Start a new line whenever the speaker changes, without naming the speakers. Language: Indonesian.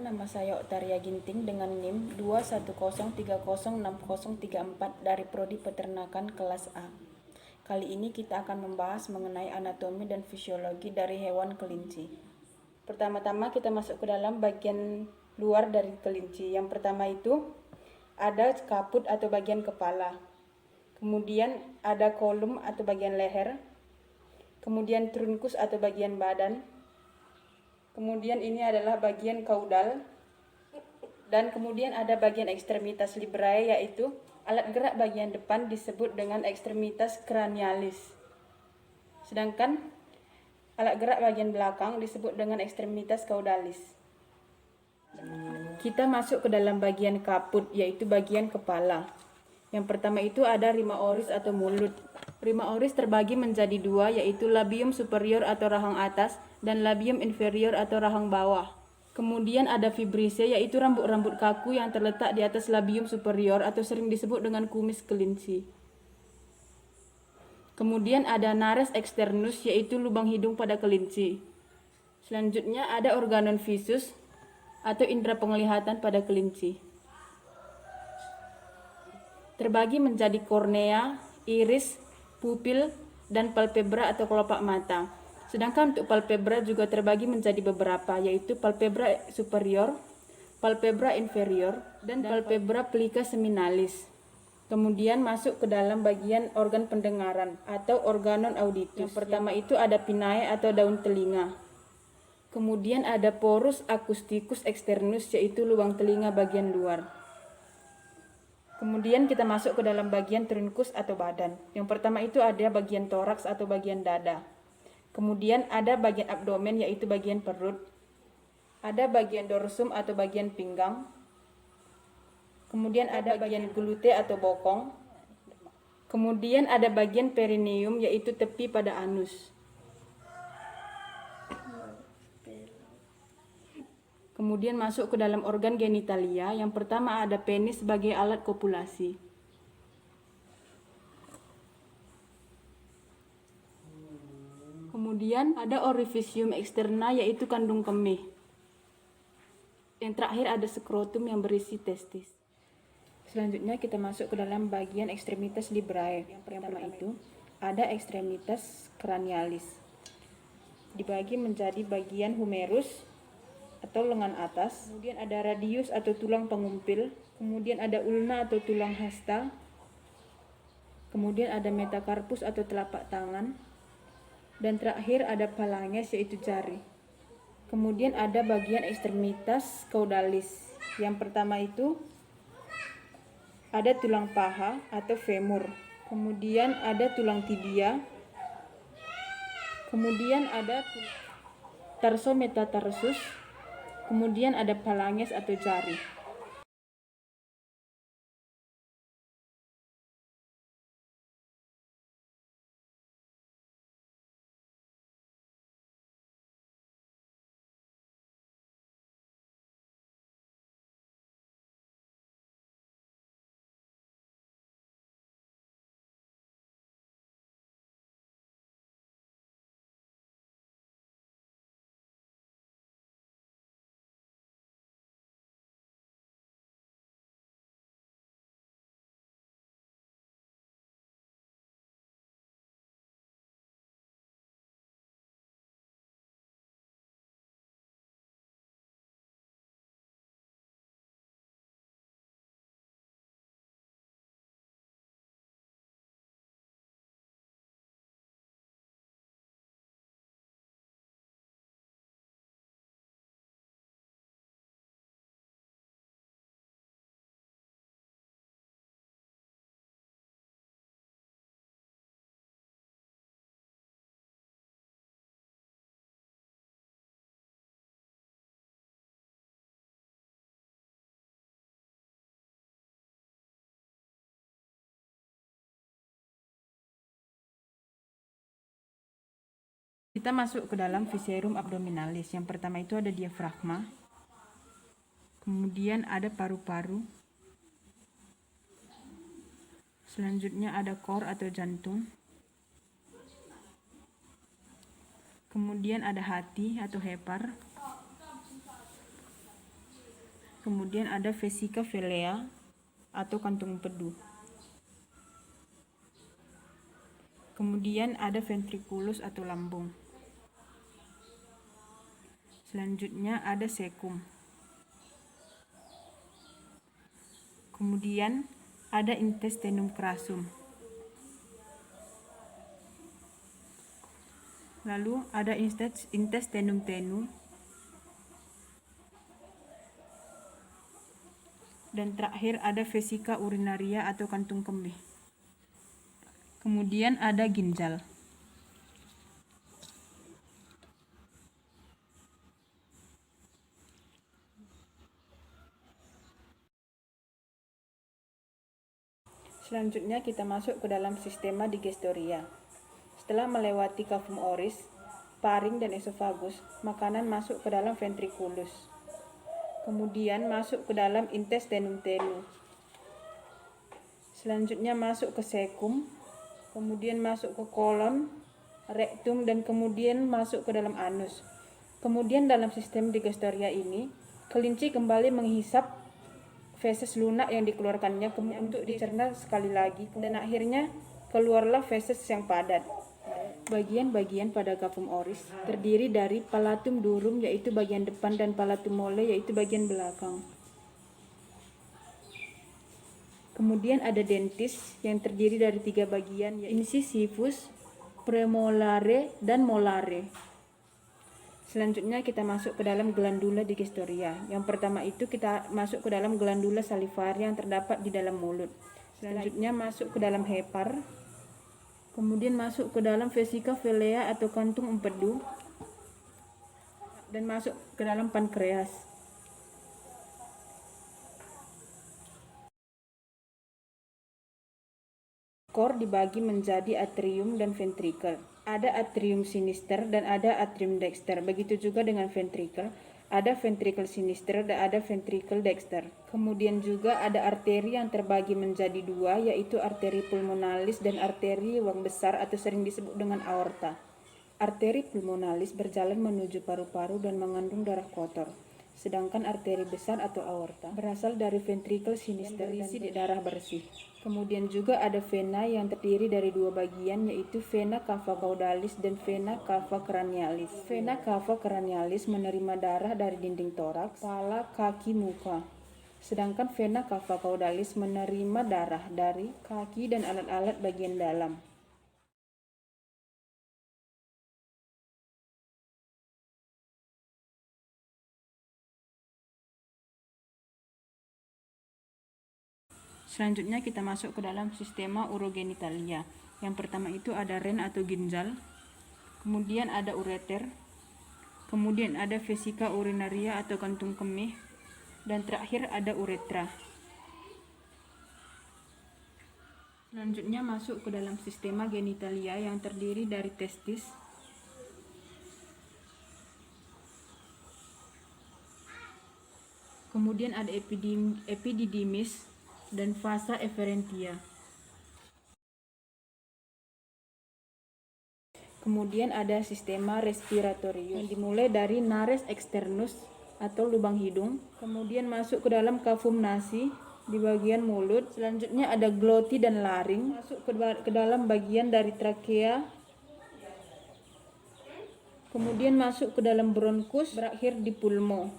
nama saya Oktaria Ginting dengan NIM 210306034 dari Prodi Peternakan kelas A. Kali ini kita akan membahas mengenai anatomi dan fisiologi dari hewan kelinci. Pertama-tama kita masuk ke dalam bagian luar dari kelinci. Yang pertama itu ada kaput atau bagian kepala. Kemudian ada kolum atau bagian leher. Kemudian trunkus atau bagian badan. Kemudian ini adalah bagian kaudal, dan kemudian ada bagian ekstremitas librae, yaitu alat gerak bagian depan disebut dengan ekstremitas cranialis. Sedangkan alat gerak bagian belakang disebut dengan ekstremitas caudalis. Kita masuk ke dalam bagian kaput, yaitu bagian kepala. Yang pertama itu ada rima oris atau mulut. Rima oris terbagi menjadi dua, yaitu labium superior atau rahang atas dan labium inferior atau rahang bawah. Kemudian ada fibrise, yaitu rambut-rambut kaku yang terletak di atas labium superior atau sering disebut dengan kumis kelinci. Kemudian ada nares externus, yaitu lubang hidung pada kelinci. Selanjutnya ada organon visus atau indera penglihatan pada kelinci. Terbagi menjadi kornea, iris, pupil, dan palpebra atau kelopak mata. Sedangkan untuk palpebra juga terbagi menjadi beberapa, yaitu palpebra superior, palpebra inferior, dan palpebra plica seminalis. Kemudian masuk ke dalam bagian organ pendengaran atau organon auditus. Yang pertama itu ada pinnae atau daun telinga. Kemudian ada porus acousticus externus, yaitu lubang telinga bagian luar. Kemudian kita masuk ke dalam bagian trunkus atau badan. Yang pertama itu ada bagian toraks atau bagian dada. Kemudian ada bagian abdomen, yaitu bagian perut. Ada bagian dorsum atau bagian pinggang. Kemudian ada bagian glute atau bokong. Kemudian ada bagian perineum, yaitu tepi pada anus. Kemudian masuk ke dalam organ genitalia. Yang pertama ada penis sebagai alat kopulasi. Kemudian ada orifisium externa, yaitu kandung kemih. Yang terakhir ada skrotum yang berisi testis. Selanjutnya kita masuk ke dalam bagian ekstremitas librae. Yang pertama itu ada ekstremitas cranialis. Dibagi menjadi bagian humerus atau lengan atas, kemudian ada radius atau tulang pengumpil, kemudian ada ulna atau tulang hasta, kemudian ada metacarpus atau telapak tangan, dan terakhir ada phalanges, yaitu jari. Kemudian ada bagian ekstremitas caudalis. Yang pertama itu ada tulang paha atau femur, kemudian ada tulang tibia, kemudian ada tarsometatarsus, kemudian ada phalanges atau jari. Kita masuk ke dalam viscerum abdominalis. Yang pertama itu ada diafragma, kemudian ada paru-paru, selanjutnya ada kor atau jantung, kemudian ada hati atau hepar, kemudian ada vesica velea atau kantung empedu. Kemudian ada ventriculus atau lambung. Selanjutnya ada cecum. Kemudian ada intestinum crassum. Lalu ada intestinum tenue. Dan terakhir ada vesica urinaria atau kantung kemih. Kemudian ada ginjal. Selanjutnya kita masuk ke dalam sistema digestoria. Setelah melewati cavum oris, paring dan esofagus, makanan masuk ke dalam ventriculus. Kemudian masuk ke dalam intestinum tenue. Selanjutnya masuk ke cecum, kemudian masuk ke kolon, rektum, dan kemudian masuk ke dalam anus. Kemudian dalam sistem digestoria ini, kelinci kembali menghisap feses lunak yang dikeluarkannya untuk dicerna sekali lagi, dan akhirnya keluarlah feses yang padat. Bagian-bagian pada cavum oris terdiri dari palatum durum yaitu bagian depan dan palatum mole yaitu bagian belakang. Kemudian ada dentis yang terdiri dari 3 bagian yaitu incisivus, premolare, dan molare. Selanjutnya kita masuk ke dalam glandula digestoria. Yang pertama itu kita masuk ke dalam glandula salivaria yang terdapat di dalam mulut. Selanjutnya masuk ke dalam hepar. Kemudian masuk ke dalam vesica velea atau kantung empedu. Dan masuk ke dalam pankreas. Kor dibagi menjadi atrium dan ventricle. Ada atrium sinister dan ada atrium dexter. Begitu juga dengan ventricle. Ada ventricle sinister dan ada ventricle dexter. Kemudian juga ada arteri yang terbagi menjadi 2 yaitu arteri pulmonalis dan arteri ruang besar atau sering disebut dengan aorta. Arteri pulmonalis berjalan menuju paru-paru dan mengandung darah kotor. Sedangkan arteri besar atau aorta berasal dari ventricle sinister dan berisi darah bersih. Kemudian juga ada vena yang terdiri dari 2 bagian yaitu vena cava caudalis dan vena cava cranialis. Vena cava cranialis menerima darah dari dinding toraks, kepala, kaki, muka. Sedangkan vena cava caudalis menerima darah dari kaki dan alat-alat bagian dalam. Selanjutnya kita masuk ke dalam sistema urogenitalia. Yang pertama itu ada ren atau ginjal, kemudian ada ureter, kemudian ada vesica urinaria atau kantung kemih, dan terakhir ada uretra. Selanjutnya masuk ke dalam sistema genitalia yang terdiri dari testis, kemudian ada epididymis dan vasa efferentia. Kemudian ada sistema respiratorium yang dimulai dari nares externus atau lubang hidung, kemudian masuk ke dalam cavum nasi di bagian mulut. Selanjutnya ada glotti dan laring, masuk ke dalam bagian dari trakea, kemudian masuk ke dalam bronkus, berakhir di pulmo.